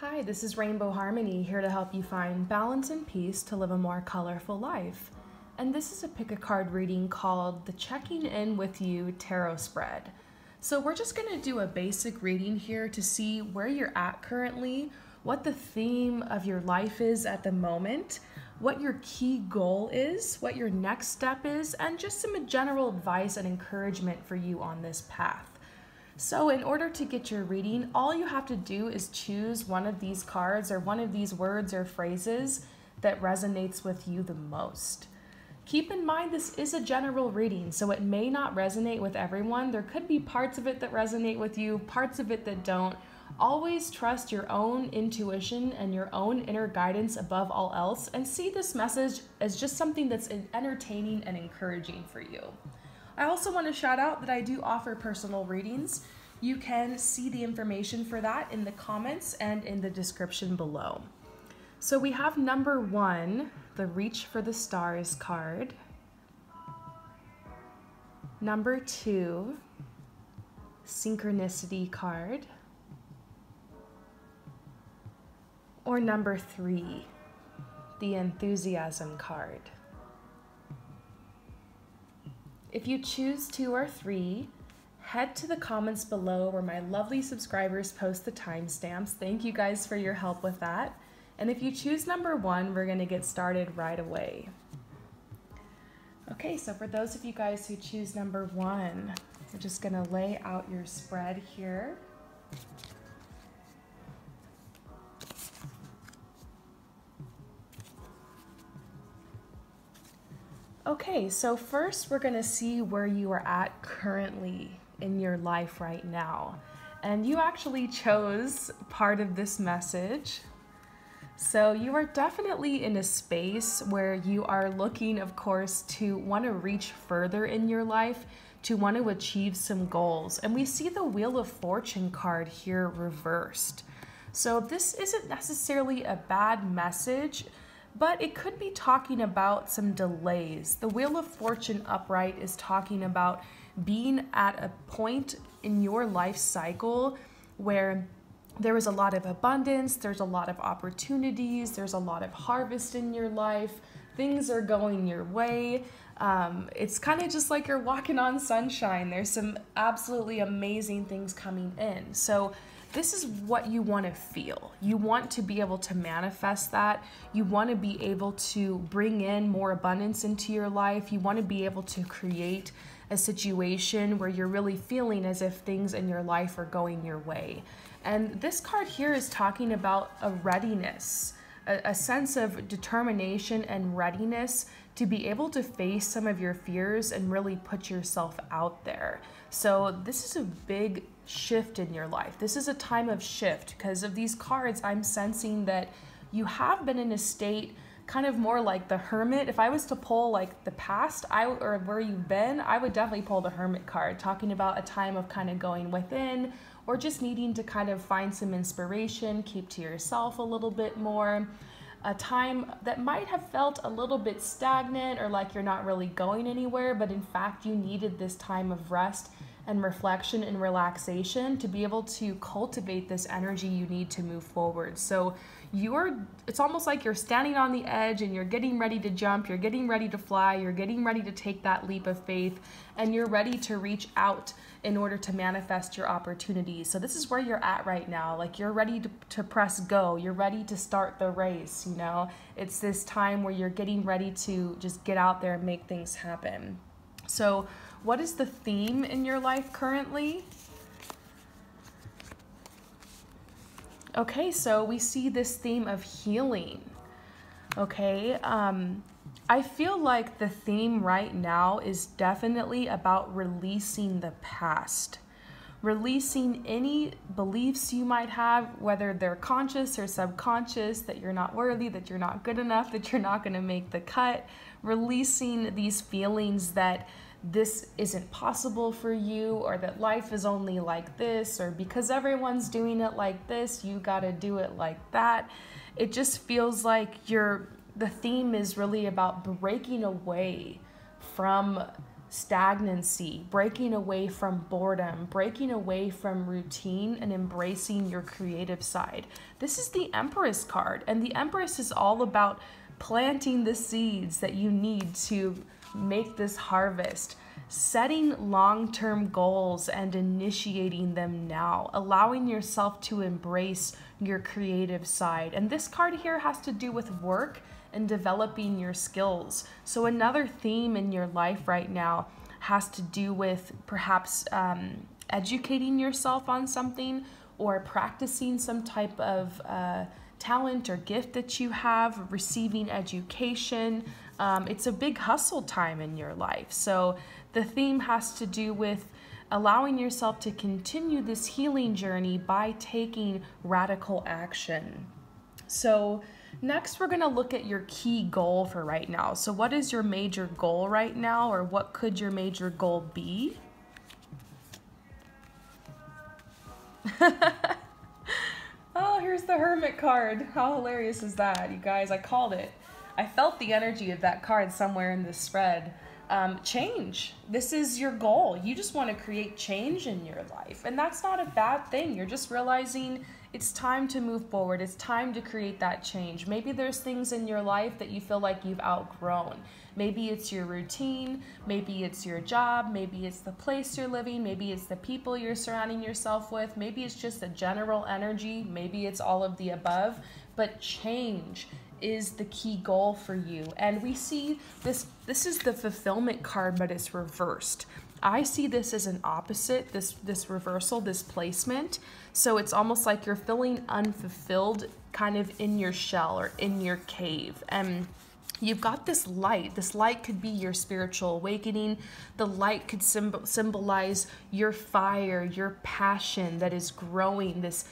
Hi, this is Rainbow Harmony, here to help you find balance and peace to live a more colorful life. And this is a pick a card reading called the Checking In With You Tarot Spread. So we're just going to do a basic reading here to see where you're at currently, what the theme of your life is at the moment, what your key goal is, what your next step is, and just some general advice and encouragement for you on this path. So in order to get your reading, all you have to do is choose one of these cards or one of these words or phrases that resonates with you the most. Keep in mind this is a general reading, so it may not resonate with everyone. There could be parts of it that resonate with you, parts of it that don't. Always trust your own intuition and your own inner guidance above all else, and see this message as just something that's entertaining and encouraging for you. I also want to shout out that I do offer personal readings. You can see the information for that in the comments and in the description below. So we have number 1, the Reach for the Stars card. Number 2, Synchronicity card. Or number 3, the Enthusiasm card. If you choose 2 or 3, head to the comments below where my lovely subscribers post the timestamps. Thank you guys for your help with that. And if you choose number 1, we're going to get started right away. Okay, so for those of you guys who choose number 1, we're just going to lay out your spread here. Okay, so first we're going to see where you are at currently in your life right now. And you actually chose part of this message. So you are definitely in a space where you are looking, of course, to want to reach further in your life, to want to achieve some goals. And we see the Wheel of Fortune card here reversed. So this isn't necessarily a bad message, but it could be talking about some delays. The Wheel of Fortune upright is talking about being at a point in your life cycle where there is a lot of abundance, there's a lot of opportunities, there's a lot of harvest in your life, things are going your way. It's kind of just like you're walking on sunshine. There's some absolutely amazing things coming in. So this is what you want to feel. You want to be able to manifest that. You want to be able to bring in more abundance into your life. You want to be able to create a situation where you're really feeling as if things in your life are going your way. And this card here is talking about a readiness, a sense of determination and readiness to be able to face some of your fears and really put yourself out there. So this is a big shift in your life. This is a time of shift. Because of these cards, I'm sensing that you have been in a state kind of more like the Hermit. If I was to pull like the past or where you've been, I would definitely pull the Hermit card, talking about a time of kind of going within or just needing to kind of find some inspiration, keep to yourself a little bit more. A time that might have felt a little bit stagnant or like you're not really going anywhere, but in fact you needed this time of rest and reflection and relaxation to be able to cultivate this energy you need to move forward. So it's almost like you're standing on the edge and you're getting ready to jump, you're getting ready to fly, you're getting ready to take that leap of faith, and you're ready to reach out in order to manifest your opportunities. So this is where you're at right now. Like you're ready to press go. You're ready to start the race, you know? It's this time where you're getting ready to just get out there and make things happen. So what is the theme in your life currently? Okay, so we see this theme of healing. Okay, I feel like the theme right now is definitely about releasing the past. Releasing any beliefs you might have, whether they're conscious or subconscious, that you're not worthy, that you're not good enough, that you're not going to make the cut. Releasing these feelings that this isn't possible for you, or that life is only like this, or because everyone's doing it like this, you got to do it like that. It just feels like the theme is really about breaking away from stagnancy, breaking away from boredom, breaking away from routine, and embracing your creative side. This is the Empress card, and the Empress is all about planting the seeds that you need to make this harvest, setting long-term goals and initiating them now, allowing yourself to embrace your creative side. And this card here has to do with work and developing your skills. So another theme in your life right now has to do with perhaps educating yourself on something, or practicing some type of talent or gift that you have, receiving education. It's a big hustle time in your life. So the theme has to do with allowing yourself to continue this healing journey by taking radical action. So next, we're going to look at your key goal for right now. So what is your major goal right now, or what could your major goal be? Oh, here's the Hermit card. How hilarious is that, you guys? I called it. I felt the energy of that card somewhere in this spread. Change. This is your goal. You just want to create change in your life. And that's not a bad thing. You're just realizing it's time to move forward. It's time to create that change. Maybe there's things in your life that you feel like you've outgrown. Maybe it's your routine. Maybe it's your job. Maybe it's the place you're living. Maybe it's the people you're surrounding yourself with. Maybe it's just a general energy. Maybe it's all of the above. But change is the key goal for you. And we see this is the fulfillment card, but it's reversed. I see this as an opposite, this reversal, this placement. So it's almost like you're feeling unfulfilled kind of in your shell or in your cave. And you've got this light. This light could be your spiritual awakening. The light could symbolize your fire, your passion that is growing, this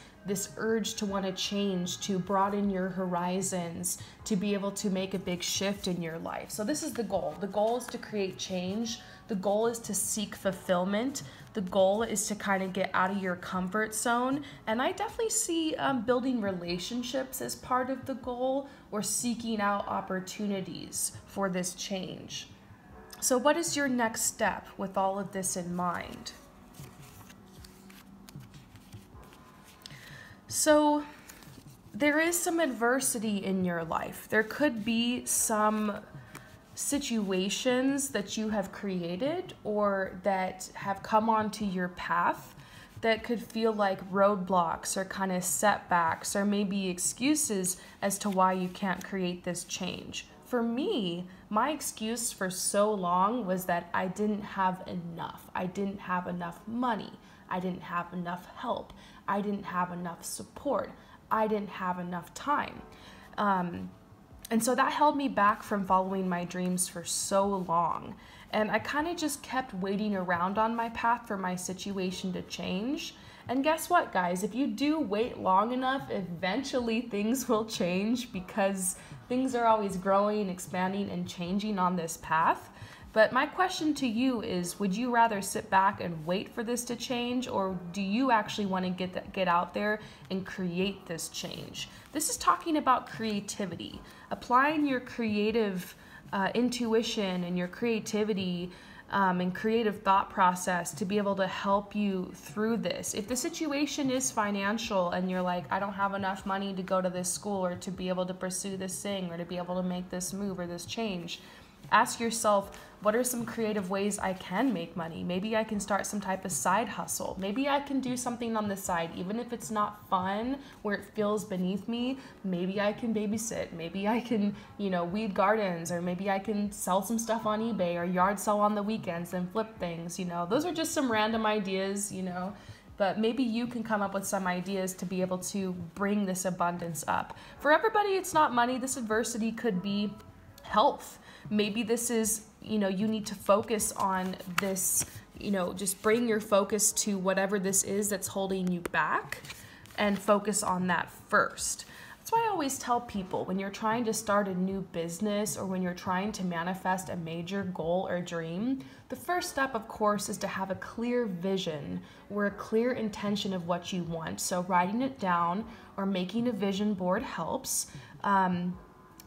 urge to want to change, to broaden your horizons, to be able to make a big shift in your life. So this is the goal. The goal is to create change. The goal is to seek fulfillment. The goal is to kind of get out of your comfort zone. And I definitely see building relationships as part of the goal, or seeking out opportunities for this change. So what is your next step with all of this in mind? So there is some adversity in your life. There could be some situations that you have created or that have come onto your path that could feel like roadblocks or kind of setbacks, or maybe excuses as to why you can't create this change. For me, my excuse for so long was that I didn't have enough. I didn't have enough money. I didn't have enough help. I didn't have enough support. I didn't have enough time. And so that held me back from following my dreams for so long. And I kind of just kept waiting around on my path for my situation to change. And guess what, guys? If you do wait long enough, eventually things will change, because things are always growing, expanding, and changing on this path. But my question to you is, would you rather sit back and wait for this to change, or do you actually want to get out there and create this change? This is talking about creativity, applying your creative intuition and your creativity and creative thought process to be able to help you through this. If the situation is financial and you're like, I don't have enough money to go to this school or to be able to pursue this thing or to be able to make this move or this change, ask yourself, what are some creative ways I can make money? Maybe I can start some type of side hustle. Maybe I can do something on the side, even if it's not fun, where it feels beneath me. Maybe I can babysit. Maybe I can, weed gardens, or maybe I can sell some stuff on eBay or yard sell on the weekends and flip things. Those are just some random ideas, but maybe you can come up with some ideas to be able to bring this abundance up. For everybody, it's not money. This adversity could be health. Maybe this is, you need to focus on this, just bring your focus to whatever this is that's holding you back and focus on that first. That's why I always tell people, when you're trying to start a new business or when you're trying to manifest a major goal or dream, the first step, of course, is to have a clear vision or a clear intention of what you want. So writing it down or making a vision board helps.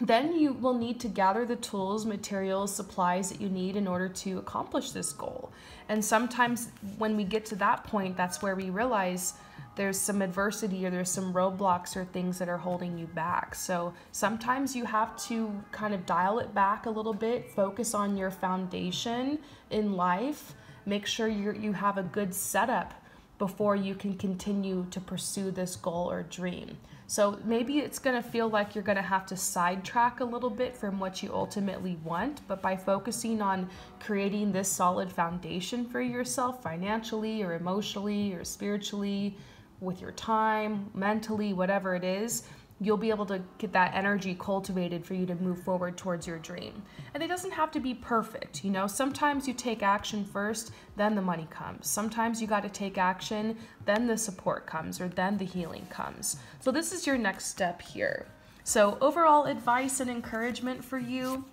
then you will need to gather the tools, materials, supplies that you need in order to accomplish this goal. And sometimes when we get to that point, that's where we realize there's some adversity or there's some roadblocks or things that are holding you back. So sometimes you have to kind of dial it back a little bit, focus on your foundation in life, make sure you have a good setup before you can continue to pursue this goal or dream. So maybe it's going to feel like you're going to have to sidetrack a little bit from what you ultimately want, but by focusing on creating this solid foundation for yourself financially or emotionally or spiritually, with your time, mentally, whatever it is, you'll be able to get that energy cultivated for you to move forward towards your dream. And it doesn't have to be perfect. You know, sometimes you take action first, then the money comes. Sometimes you got to take action, then the support comes, or then the healing comes. So this is your next step here. So overall advice and encouragement for you,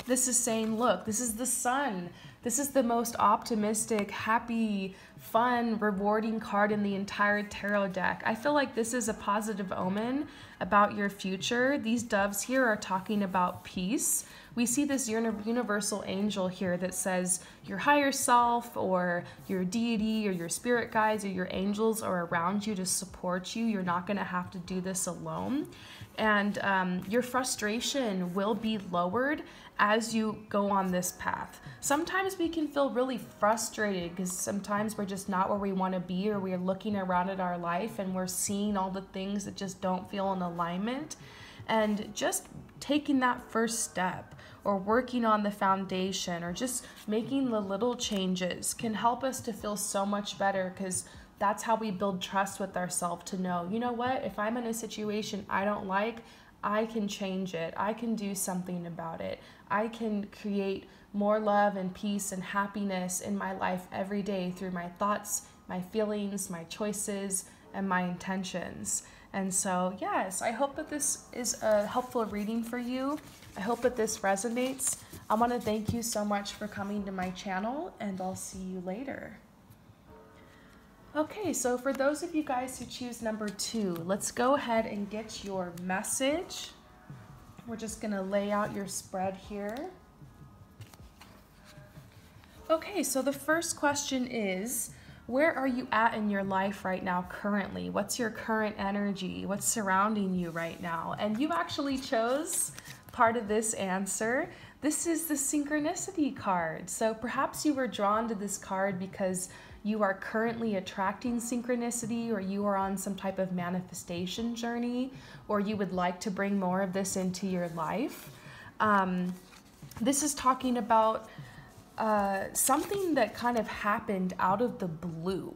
this is saying, look, this is the sun. This is the most optimistic, happy, fun, rewarding card in the entire tarot deck. I feel like this is a positive omen about your future. These doves here are talking about peace. We see this universal angel here that says your higher self or your deity or your spirit guides or your angels are around you to support you. You're not going to have to do this alone. And your frustration will be lowered as you go on this path. Sometimes we can feel really frustrated because sometimes we're just not where we want to be, or we're looking around at our life and we're seeing all the things that just don't feel in alignment. And just taking that first step or working on the foundation or just making the little changes can help us to feel so much better, because that's how we build trust with ourselves to know, you know what, if I'm in a situation I don't like, I can change it. I can do something about it. I can create more love and peace and happiness in my life every day through my thoughts, my feelings, my choices, and my intentions. And so, yes, I hope that this is a helpful reading for you. I hope that this resonates. I want to thank you so much for coming to my channel, and I'll see you later. Okay, so for those of you guys who choose number 2, let's go ahead and get your message. We're just going to lay out your spread here. Okay, so the first question is, where are you at in your life right now currently? What's your current energy? What's surrounding you right now? And you actually chose part of this answer. This is the synchronicity card. So perhaps you were drawn to this card because you are currently attracting synchronicity, or you are on some type of manifestation journey, or you would like to bring more of this into your life. This is talking about something that kind of happened out of the blue,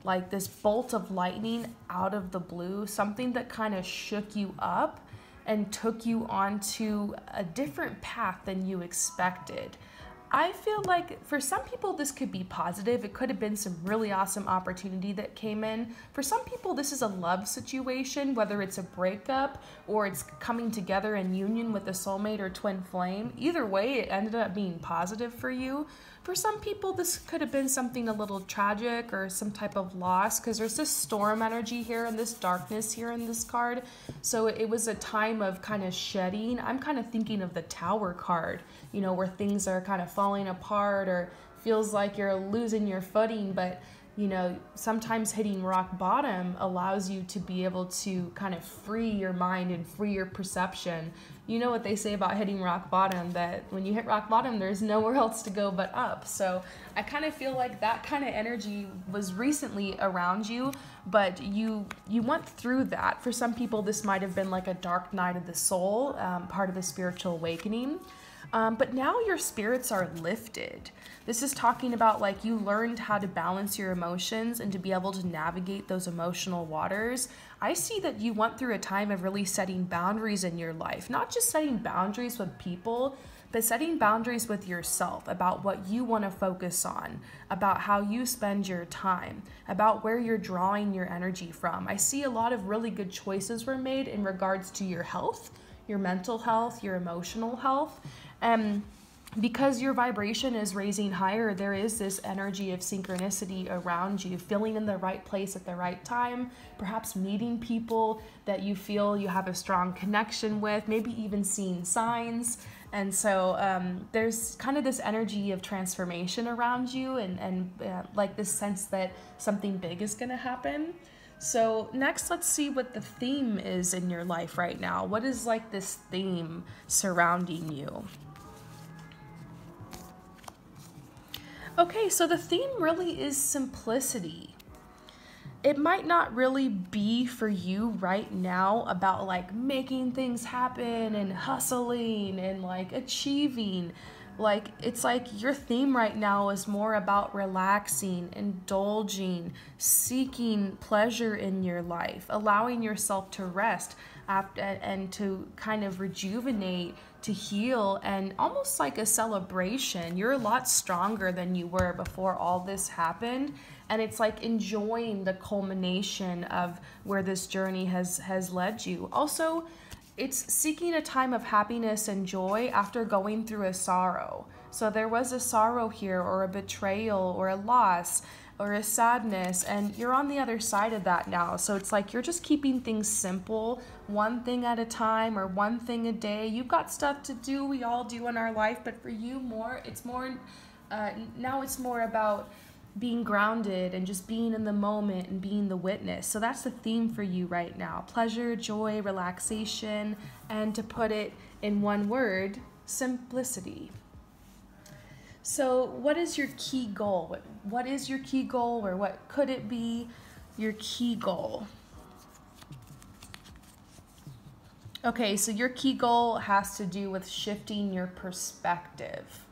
like this bolt of lightning out of the blue, something that kind of shook you up and took you onto a different path than you expected. I feel like for some people this could be positive. It could have been some really awesome opportunity that came in. For some people this is a love situation, whether it's a breakup or it's coming together in union with a soulmate or twin flame. Either way, it ended up being positive for you. For some people this could have been something a little tragic or some type of loss, because there's this storm energy here and this darkness here in this card. So it was a time of kind of shedding. I'm kind of thinking of the Tower card, you know, where things are kind of falling apart or feels like you're losing your footing, but you know, sometimes hitting rock bottom allows you to be able to kind of free your mind and free your perception. You know what they say about hitting rock bottom, that when you hit rock bottom, there's nowhere else to go but up. So I kind of feel like that kind of energy was recently around you, but you went through that. For some people, this might have been like a dark night of the soul, part of the spiritual awakening. But now your spirits are lifted. This is talking about like you learned how to balance your emotions and to be able to navigate those emotional waters. I see that you went through a time of really setting boundaries in your life, not just setting boundaries with people, but setting boundaries with yourself about what you want to focus on, about how you spend your time, about where you're drawing your energy from. I see a lot of really good choices were made in regards to your health, your mental health, your emotional health. because your vibration is raising higher, there is this energy of synchronicity around you, feeling in the right place at the right time, perhaps meeting people that you feel you have a strong connection with, maybe even seeing signs. And so there's kind of this energy of transformation around you, and like this sense that something big is going to happen. So next, let's see what the theme is in your life right now. What is like this theme surrounding you? Okay, so the theme really is simplicity. It might not really be for you right now about like making things happen and hustling and like achieving. Like, it's like your theme right now is more about relaxing, indulging, seeking pleasure in your life, allowing yourself to rest and to kind of rejuvenate, to heal, and almost like a celebration. You're a lot stronger than you were before all this happened. And it's like enjoying the culmination of where this journey has led you. Also, it's seeking a time of happiness and joy after going through a sorrow. So there was a sorrow here, or a betrayal, or a loss, or a sadness, and you're on the other side of that now. So it's like you're just keeping things simple, one thing at a time, or one thing a day. You've got stuff to do, we all do in our life, but for you now it's more about being grounded and just being in the moment and being the witness. So that's the theme for you right now: pleasure, joy, relaxation, and to put it in one word, simplicity. So what is your key goal? What is your key goal, or what could it be your key goal? Okay, so your key goal has to do with shifting your perspective.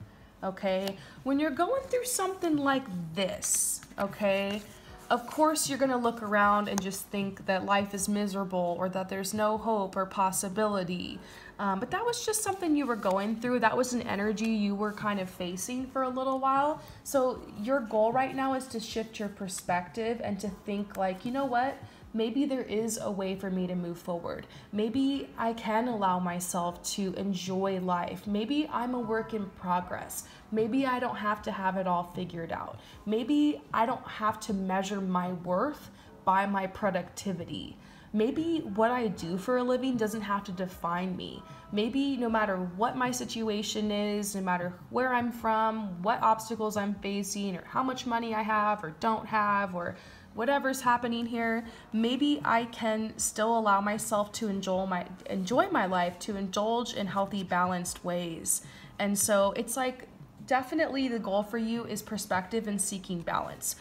Okay, when you're going through something like this, okay, of course you're gonna look around and just think that life is miserable, or that there's no hope or possibility. But that was just something you were going through. That was an energy you were kind of facing for a little while. So your goal right now is to shift your perspective and to think like, you know what? Maybe there is a way for me to move forward. Maybe I can allow myself to enjoy life. Maybe I'm a work in progress. Maybe I don't have to have it all figured out. Maybe I don't have to measure my worth by my productivity. Maybe what I do for a living doesn't have to define me. Maybe no matter what my situation is, no matter where I'm from, what obstacles I'm facing, or how much money I have or don't have, or whatever's happening here, maybe I can still allow myself to enjoy my life, to indulge in healthy, balanced ways. And so it's like, definitely the goal for you is perspective and seeking balance.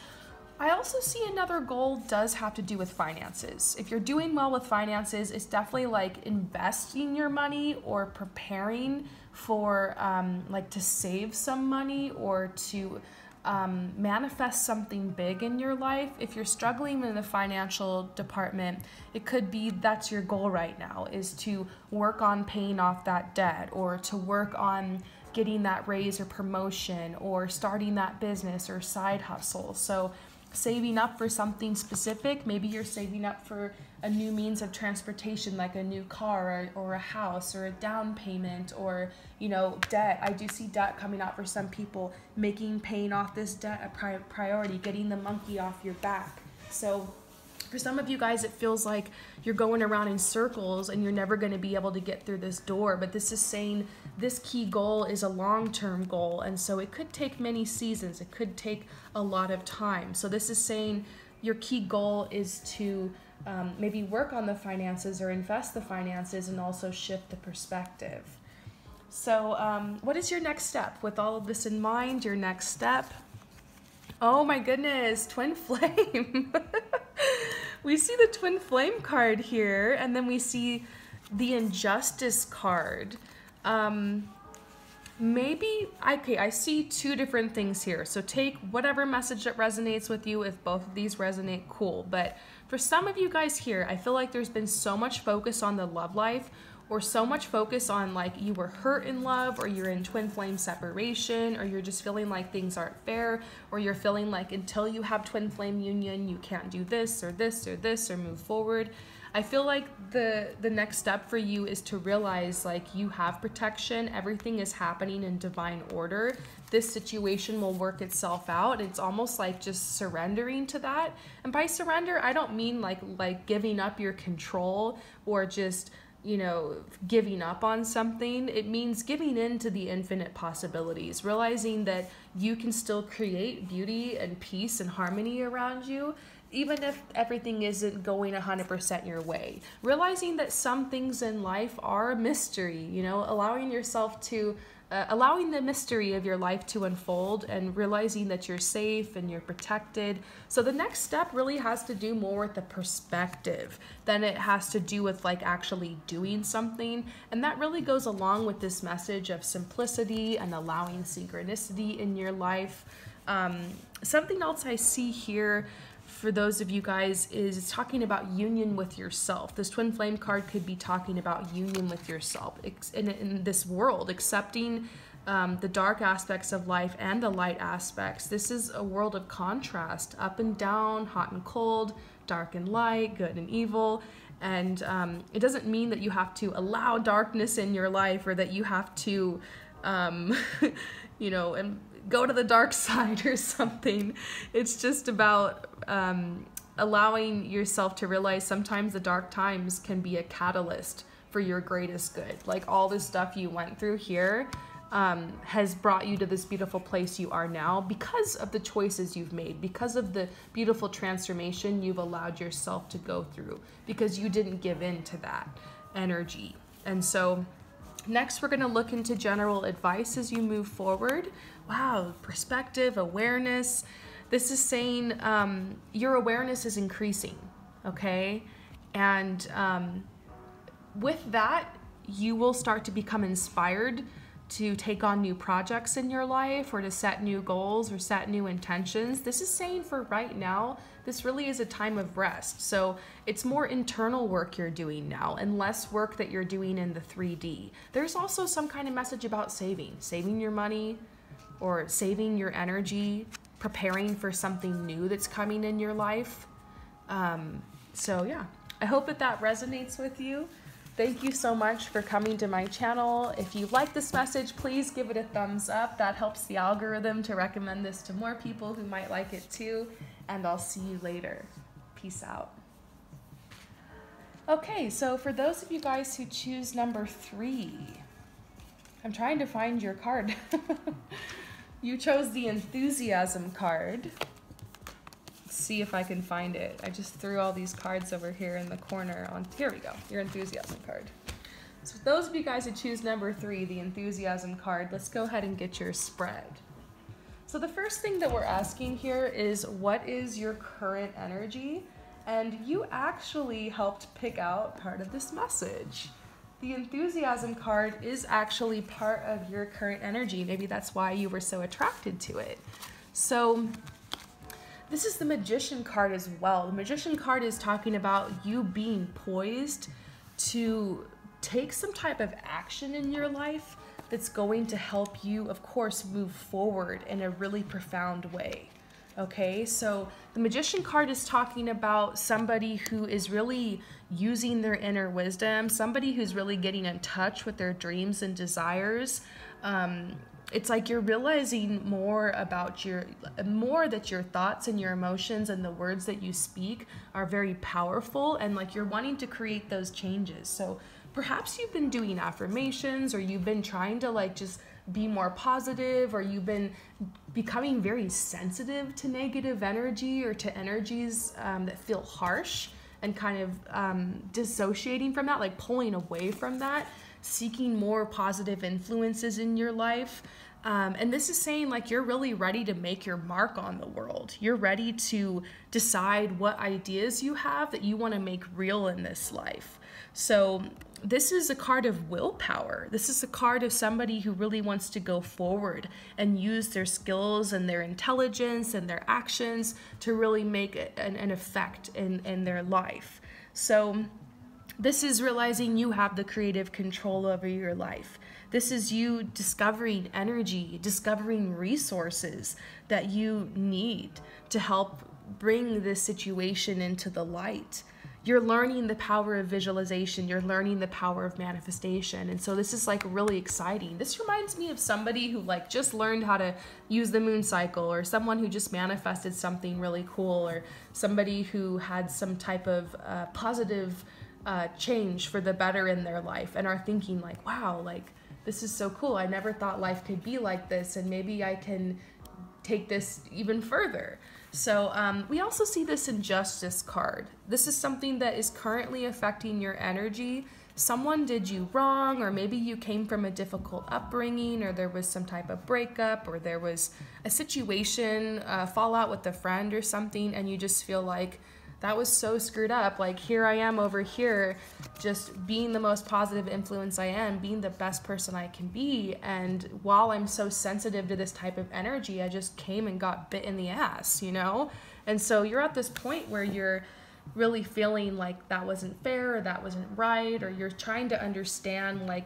I also see another goal does have to do with finances. If you're doing well with finances, it's definitely like investing your money, or preparing for like to save some money, or to manifest something big in your life. If you're struggling in the financial department, it could be that's your goal right now, is to work on paying off that debt, or to work on getting that raise or promotion, or starting that business or side hustle. So saving up for something specific. Maybe you're saving up for a new means of transportation, like a new car, or a house, or a down payment, or, you know, debt. I do see debt coming out for some people, making paying off this debt a priority, getting the monkey off your back. So for some of you guys, it feels like you're going around in circles and you're never going to be able to get through this door. But this is saying this key goal is a long-term goal. And so it could take many seasons. It could take a lot of time. So this is saying your key goal is to maybe work on the finances, or invest the finances, and also shift the perspective. So what is your next step? With all of this in mind, your next step? Oh my goodness, twin flame. We see the twin flame card here, and then we see the injustice card. Maybe, okay, I see two different things here. So take whatever message that resonates with you. If both of these resonate, cool. But for some of you guys here, I feel like there's been so much focus on the love life, or so much focus on like you were hurt in love, or you're in twin flame separation, or you're just feeling like things aren't fair, or you're feeling like until you have twin flame union, you can't do this or this or this or move forward. I feel like the next step for you is to realize like you have protection. Everything is happening in divine order. This situation will work itself out. It's almost like just surrendering to that. And by surrender, I don't mean like giving up your control or just, you know, giving up on something. It means giving in to the infinite possibilities, realizing that you can still create beauty and peace and harmony around you, even if everything isn't going 100% your way. Realizing that some things in life are a mystery, you know, allowing yourself to allowing the mystery of your life to unfold and realizing that you're safe and you're protected. So the next step really has to do more with the perspective than it has to do with like actually doing something. And that really goes along with this message of simplicity and allowing synchronicity in your life. Something else I see here for those of you guys is talking about union with yourself. This twin flame card could be talking about union with yourself in this world, accepting the dark aspects of life and the light aspects. This is a world of contrast, up and down, hot and cold, dark and light, good and evil. And it doesn't mean that you have to allow darkness in your life or that you have to, you know, and go to the dark side or something. It's just about allowing yourself to realize sometimes the dark times can be a catalyst for your greatest good. Like all this stuff you went through here has brought you to this beautiful place you are now because of the choices you've made, because of the beautiful transformation you've allowed yourself to go through, because you didn't give in to that energy. And so next, we're going to look into general advice as you move forward. Wow, perspective, awareness. This is saying your awareness is increasing, okay? And with that, you will start to become inspired to take on new projects in your life or to set new goals or set new intentions. This is saying for right now, this really is a time of rest. So it's more internal work you're doing now and less work that you're doing in the 3D. There's also some kind of message about saving your money or saving your energy, preparing for something new that's coming in your life. So yeah, I hope that resonates with you. Thank you so much for coming to my channel. If you like this message, please give it a thumbs up. That helps the algorithm to recommend this to more people who might like it too. And I'll see you later. Peace out. Okay, so for those of you guys who choose number 3, I'm trying to find your card. You chose the enthusiasm card. Let's see if I can find it. I just threw all these cards over here in the corner on, here we go, your enthusiasm card. So those of you guys who choose number 3, the enthusiasm card, let's go ahead and get your spread. So the first thing that we're asking here is, what is your current energy? And you actually helped pick out part of this message. The enthusiasm card is actually part of your current energy. Maybe that's why you were so attracted to it. So this is the magician card as well. The magician card is talking about you being poised to take some type of action in your life that's going to help you, of course, move forward in a really profound way. Okay, so the magician card is talking about somebody who is really using their inner wisdom, somebody who's really getting in touch with their dreams and desires. It's like you're realizing more about that your thoughts and your emotions and the words that you speak are very powerful, and like you're wanting to create those changes. So perhaps you've been doing affirmations, or you've been trying to like just be more positive, or you've been becoming very sensitive to negative energy or to energies that feel harsh, and kind of dissociating from that, like pulling away from that, seeking more positive influences in your life. And this is saying like you're really ready to make your mark on the world. You're ready to decide what ideas you have that you want to make real in this life. So this is a card of willpower. This is a card of somebody who really wants to go forward and use their skills and their intelligence and their actions to really make an effect in their life. So this is realizing you have the creative control over your life. This is you discovering energy, discovering resources that you need to help bring this situation into the light. you're learning the power of visualization, you're learning the power of manifestation. And so this is like really exciting. This reminds me of somebody who like just learned how to use the moon cycle, or someone who just manifested something really cool, or somebody who had some type of positive change for the better in their life and are thinking like, wow, like this is so cool. I never thought life could be like this, and maybe I can take this even further. So we also see this injustice card. This is something that is currently affecting your energy. Someone did you wrong, or maybe you came from a difficult upbringing, or there was some type of breakup, or there was a situation, fallout with a friend or something, and you just feel like that was so screwed up. Like here I am over here just being the most positive influence I am, being the best person I can be, and while I'm so sensitive to this type of energy, I just came and got bit in the ass, you know? And so you're at this point where you're really feeling like that wasn't fair, or that wasn't right, or you're trying to understand like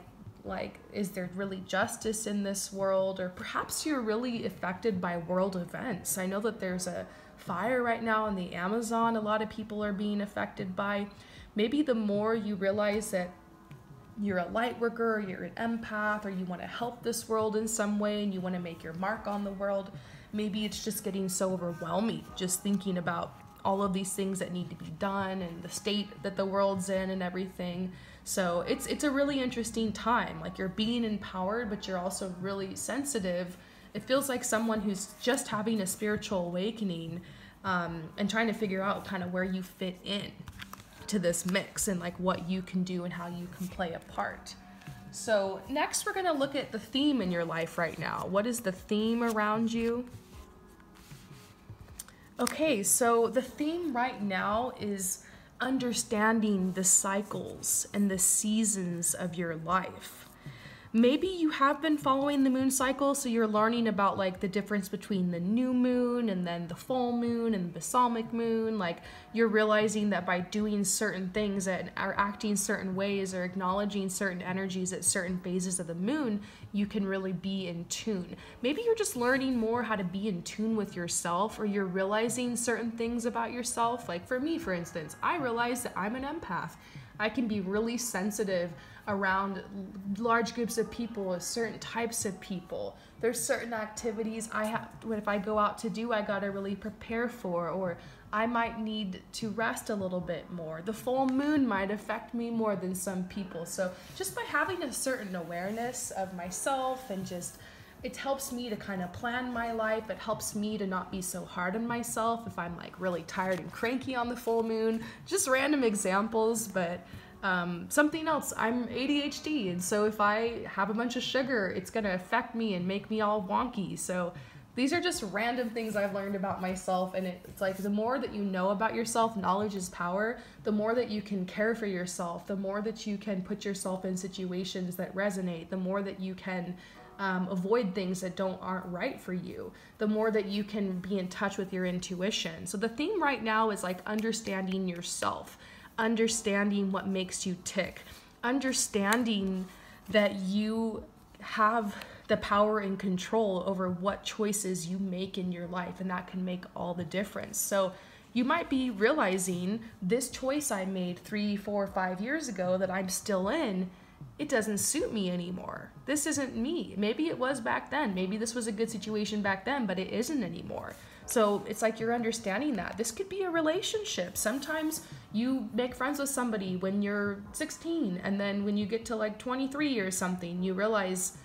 is there really justice in this world? Or perhaps you're really affected by world events. I know that there's a fire right now in the Amazon a lot of people are being affected by. Maybe the more you realize that you're a light worker, or you're an empath, or you want to help this world in some way and you want to make your mark on the world, maybe it's just getting so overwhelming just thinking about all of these things that need to be done and the state that the world's in and everything. So it's a really interesting time. Like you're being empowered, but you're also really sensitive. It feels like someone who's just having a spiritual awakening and trying to figure out kind of where you fit in to this mix, and like what you can do and how you can play a part. So next we're going to look at the theme in your life right now. What is the theme around you? Okay, so the theme right now is understanding the cycles and the seasons of your life. Maybe you have been following the moon cycle, so you're learning about like the difference between the new moon and then the full moon and the balsamic moon. Like you're realizing that by doing certain things that are acting certain ways or acknowledging certain energies at certain phases of the moon, you can really be in tune. Maybe you're just learning more how to be in tune with yourself, or you're realizing certain things about yourself. Like for me, for instance, I realized that I'm an empath. I can be really sensitive around large groups of people, certain types of people. There's certain activities I have, if I go out to do, I gotta really prepare for, or I might need to rest a little bit more. The full moon might affect me more than some people. So just by having a certain awareness of myself, and just, it helps me to kind of plan my life. It helps me to not be so hard on myself if I'm like really tired and cranky on the full moon. Just random examples, but something else, I'm ADHD, and so if I have a bunch of sugar, it's gonna affect me and make me all wonky. So these are just random things I've learned about myself, and it's like the more that you know about yourself, knowledge is power, the more that you can care for yourself, the more that you can put yourself in situations that resonate, the more that you can avoid things that aren't right for you, the more that you can be in touch with your intuition. So the theme right now is like understanding yourself, understanding what makes you tick, understanding that you have the power and control over what choices you make in your life, and that can make all the difference. So you might be realizing this choice I made 3, 4, 5 years ago that I'm still in, it doesn't suit me anymore. This isn't me. Maybe it was back then. Maybe this was a good situation back then, but it isn't anymore. So it's like you're understanding that. This could be a relationship. Sometimes you make friends with somebody when you're 16, and then when you get to like 23 or something, you realize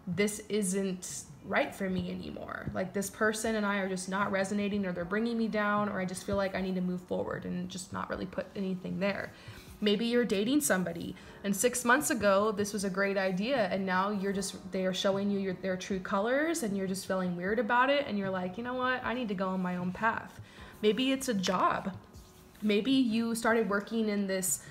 this isn't right for me anymore. Like this person and I are just not resonating, or they're bringing me down, or I just feel like I need to move forward and just not really put anything there. Maybe you're dating somebody, and 6 months ago this was a great idea, and now they are showing you their true colors, and you're just feeling weird about it, and you're like, you know what, I need to go on my own path. Maybe it's a job. Maybe you started working in this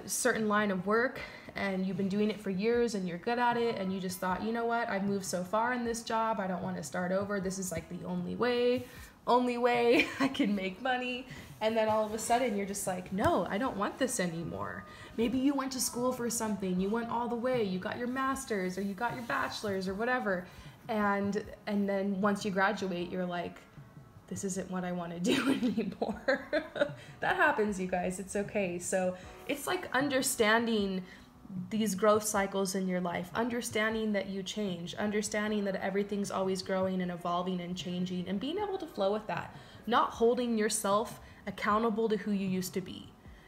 certain line of work, and you've been doing it for years and you're good at it, and you just thought, you know what, I've moved so far in this job, I don't want to start over. This is like the only way I can make money. And then all of a sudden you're just like, no, I don't want this anymore. Maybe you went to school for something, you went all the way, you got your master's or you got your bachelor's or whatever. And then once you graduate, you're like, this isn't what I want to do anymore. That happens, you guys. It's okay. So it's like understanding these growth cycles in your life, understanding that you change, understanding that everything's always growing and evolving and changing, and being able to flow with that, not holding yourself accountable to who you used to be,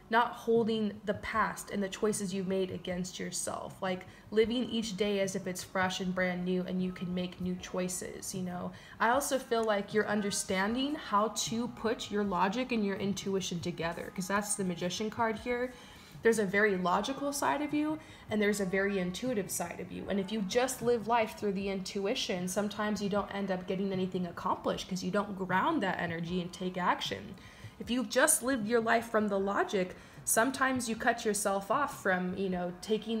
not holding the past and the choices you've made against yourself, like living each day as if it's fresh and brand new and you can make new choices. You know, I also feel like you're understanding how to put your logic and your intuition together, because that's the Magician card here. There's a very logical side of you and there's a very intuitive side of you. And if you just live life through the intuition, sometimes you don't end up getting anything accomplished because you don't ground that energy and take action. If you've just lived your life from the logic, sometimes you cut yourself off from, you know,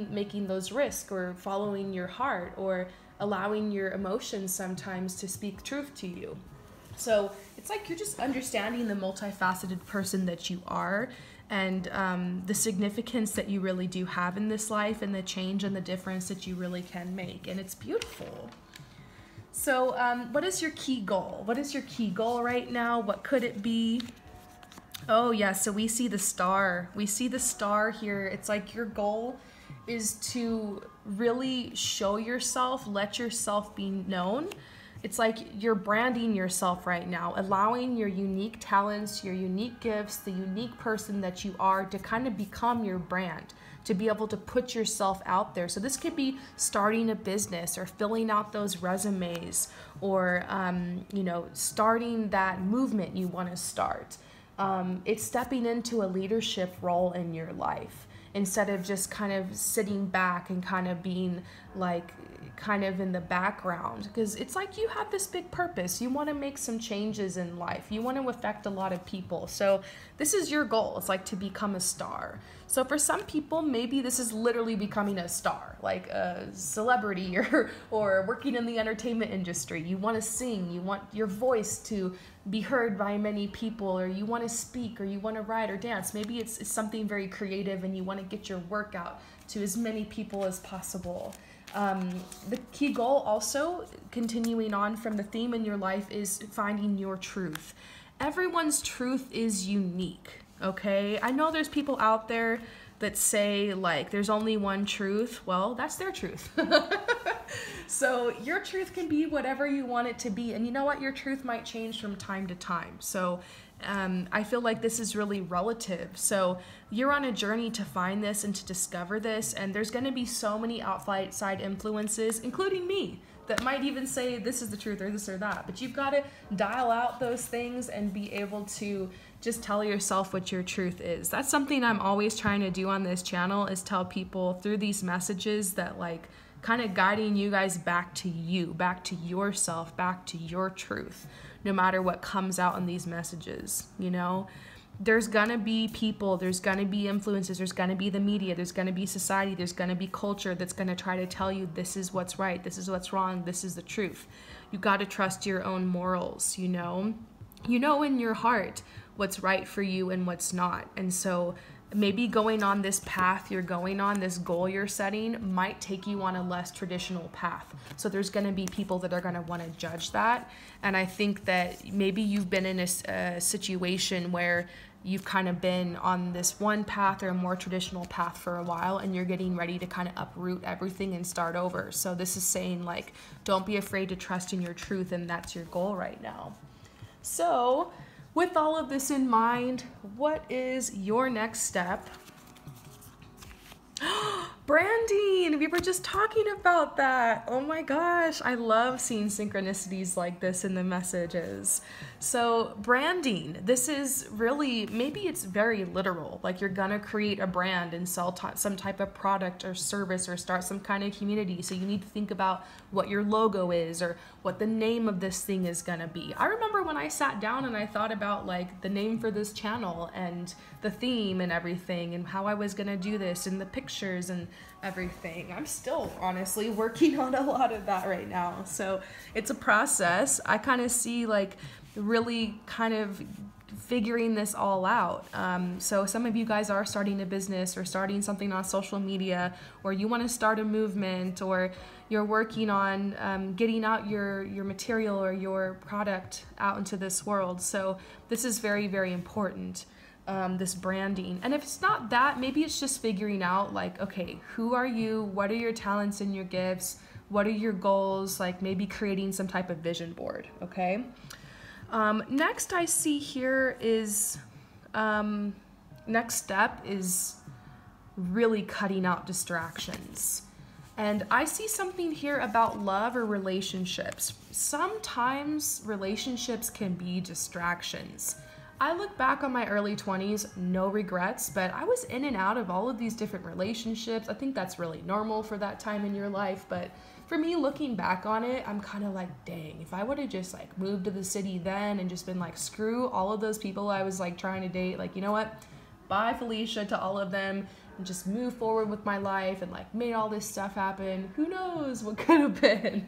making those risks or following your heart or allowing your emotions sometimes to speak truth to you. So it's like you're just understanding the multifaceted person that you are, and the significance that you really do have in this life, and the change and the difference that you really can make. And it's beautiful. So what is your key goal? What is your key goal right now? What could it be? Oh yeah, so we see the star. We see the star here. It's like your goal is to really show yourself, let yourself be known. It's like you're branding yourself right now, allowing your unique talents, your unique gifts, the unique person that you are to kind of become your brand, to be able to put yourself out there. So this could be starting a business or filling out those resumes, or you know, starting that movement you want to start. It's stepping into a leadership role in your life instead of just kind of sitting back and kind of being like kind of in the background, because it's like you have this big purpose. You want to make some changes in life. You want to affect a lot of people. So this is your goal. It's like to become a star. So for some people, maybe this is literally becoming a star, like a celebrity or working in the entertainment industry. You want to sing, you want your voice to be heard by many people, or you want to speak, or you want to write or dance. Maybe it's something very creative and you want to get your work out to as many people as possible. The key goal also, continuing on from the theme in your life, is finding your truth. Everyone's truth is unique, okay? I know there's people out there that say like there's only one truth. Well, that's their truth. So your truth can be whatever you want it to be. And you know what? Your truth might change from time to time. So I feel like this is really relative. So you're on a journey to find this and to discover this, and there's going to be so many outside influences, including me, that might even say this is the truth or this or that. But you've got to dial out those things and be able to just tell yourself what your truth is. That's something I'm always trying to do on this channel, is tell people through these messages that like kind of guiding you guys back to you, back to yourself, back to your truth, no matter what comes out in these messages. You know, there's gonna be people, there's gonna be influences, there's gonna be the media, there's gonna be society, there's gonna be culture that's gonna try to tell you this is what's right, this is what's wrong, this is the truth. You got to trust your own morals. You know in your heart what's right for you and what's not. And so maybe going on this path you're going on, this goal you're setting, might take you on a less traditional path. So there's going to be people that are going to want to judge that. And I think that maybe you've been in a situation where you've kind of been on this one path or a more traditional path for a while, and you're getting ready to kind of uproot everything and start over. So this is saying like, don't be afraid to trust in your truth, and that's your goal right now. So with all of this in mind, what is your next step? Branding! We were just talking about that. Oh my gosh, I love seeing synchronicities like this in the messages. So branding, this is really, maybe it's very literal, like you're gonna create a brand and sell some type of product or service or start some kind of community. So you need to think about what your logo is or what the name of this thing is gonna be. I remember when I sat down and I thought about like the name for this channel and the theme and everything and how I was gonna do this and the pictures and everything. I'm still honestly working on a lot of that right now. So it's a process. I kind of see like really kind of figuring this all out. So some of you guys are starting a business or starting something on social media, or you want to start a movement, or you're working on getting out your material or your product out into this world. So this is very, very important, this branding. And if it's not that, maybe it's just figuring out like, okay, who are you? What are your talents and your gifts? What are your goals? Like maybe creating some type of vision board, okay? Next I see here is, next step is really cutting out distractions. And I see something here about love or relationships. Sometimes relationships can be distractions. I look back on my early 20s, no regrets, but I was in and out of all of these different relationships. I think that's really normal for that time in your life, but for me, looking back on it, I'm kind of like, dang, if I would have just like moved to the city then and just been like, screw all of those people I was like trying to date, like, you know what, bye Felicia to all of them, and just move forward with my life and like made all this stuff happen, who knows what could have been.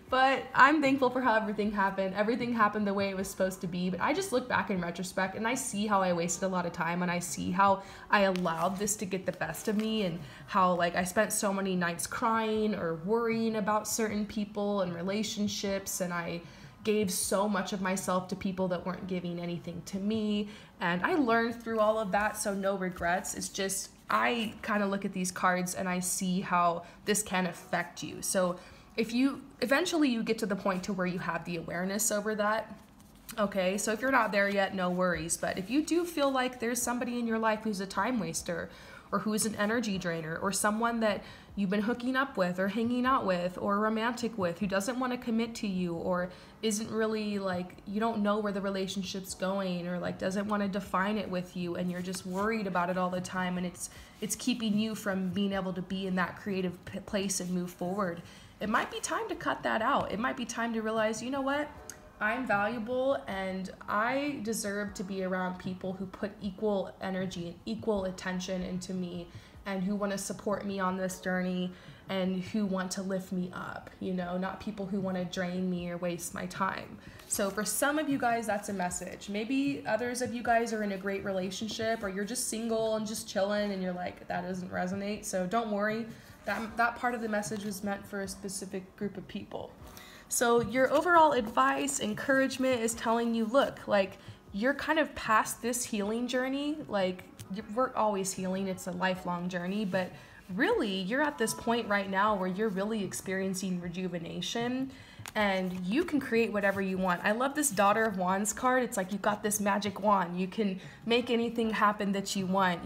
But I'm thankful for how everything happened. Everything happened the way it was supposed to be. But I just look back in retrospect and I see how I wasted a lot of time, and I see how I allowed this to get the best of me, and how like I spent so many nights crying or worrying about certain people and relationships, and I gave so much of myself to people that weren't giving anything to me. And I learned through all of that, so no regrets. It's just I kind of look at these cards and I see how this can affect you. So if you eventually you get to the point to where you have the awareness over that, okay, so if you're not there yet, no worries. But if you do feel like there's somebody in your life who's a time waster, or who's an energy drainer, or someone that you've been hooking up with or hanging out with or romantic with who doesn't want to commit to you, or isn't really like, you don't know where the relationship's going, or like doesn't want to define it with you, and you're just worried about it all the time, and it's keeping you from being able to be in that creative place and move forward, it might be time to cut that out. It might be time to realize, you know what? I'm valuable and I deserve to be around people who put equal energy and equal attention into me, and who want to support me on this journey, and who want to lift me up, you know, not people who want to drain me or waste my time. So for some of you guys, that's a message. Maybe others of you guys are in a great relationship, or you're just single and just chilling and you're like, that doesn't resonate. So don't worry. That part of the message was meant for a specific group of people. So your overall advice, encouragement is telling you, look, like you're kind of past this healing journey. Like we're always healing. It's a lifelong journey, but really you're at this point right now where you're really experiencing rejuvenation, and you can create whatever you want. I love this Daughter of Wands card. It's like you've got this magic wand. You can make anything happen that you want.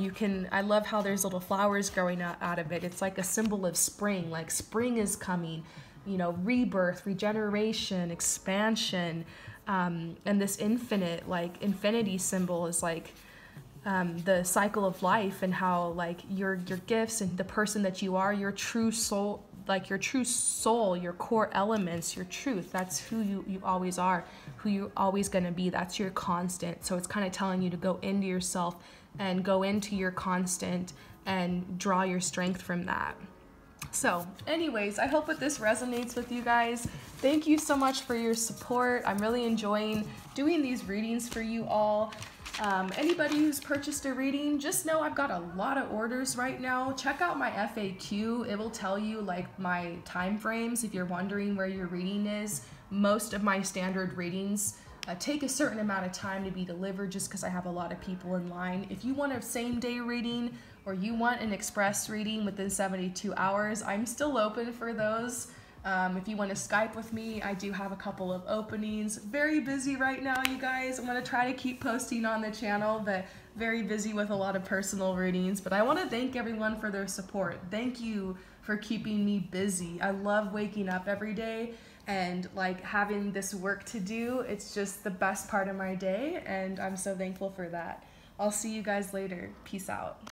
I love how there's little flowers growing out of it. It's like a symbol of spring, like spring is coming, you know, rebirth, regeneration, expansion, and this infinite, like infinity symbol is like the cycle of life, and how like your gifts and the person that you are, your true soul, like your true soul, your core elements, your truth, that's who you always are, who you're always going to be. That's your constant. So it's kind of telling you to go into yourself and go into your constant and draw your strength from that. So anyways, I hope that this resonates with you guys. Thank you so much for your support. I'm really enjoying doing these readings for you all. Anybody who's purchased a reading, just know I've got a lot of orders right now. Check out my FAQ. It will tell you like my time frames if you're wondering where your reading is. Most of my standard readings take a certain amount of time to be delivered, just because I have a lot of people in line. If you want a same-day reading, or you want an express reading within 72 hours, I'm still open for those. If you want to Skype with me, I do have a couple of openings. Very busy right now, you guys. I'm going to try to keep posting on the channel, but very busy with a lot of personal readings. But I want to thank everyone for their support. Thank you for keeping me busy. I love waking up every day and like having this work to do. It's just the best part of my day, and I'm so thankful for that. I'll see you guys later. Peace out.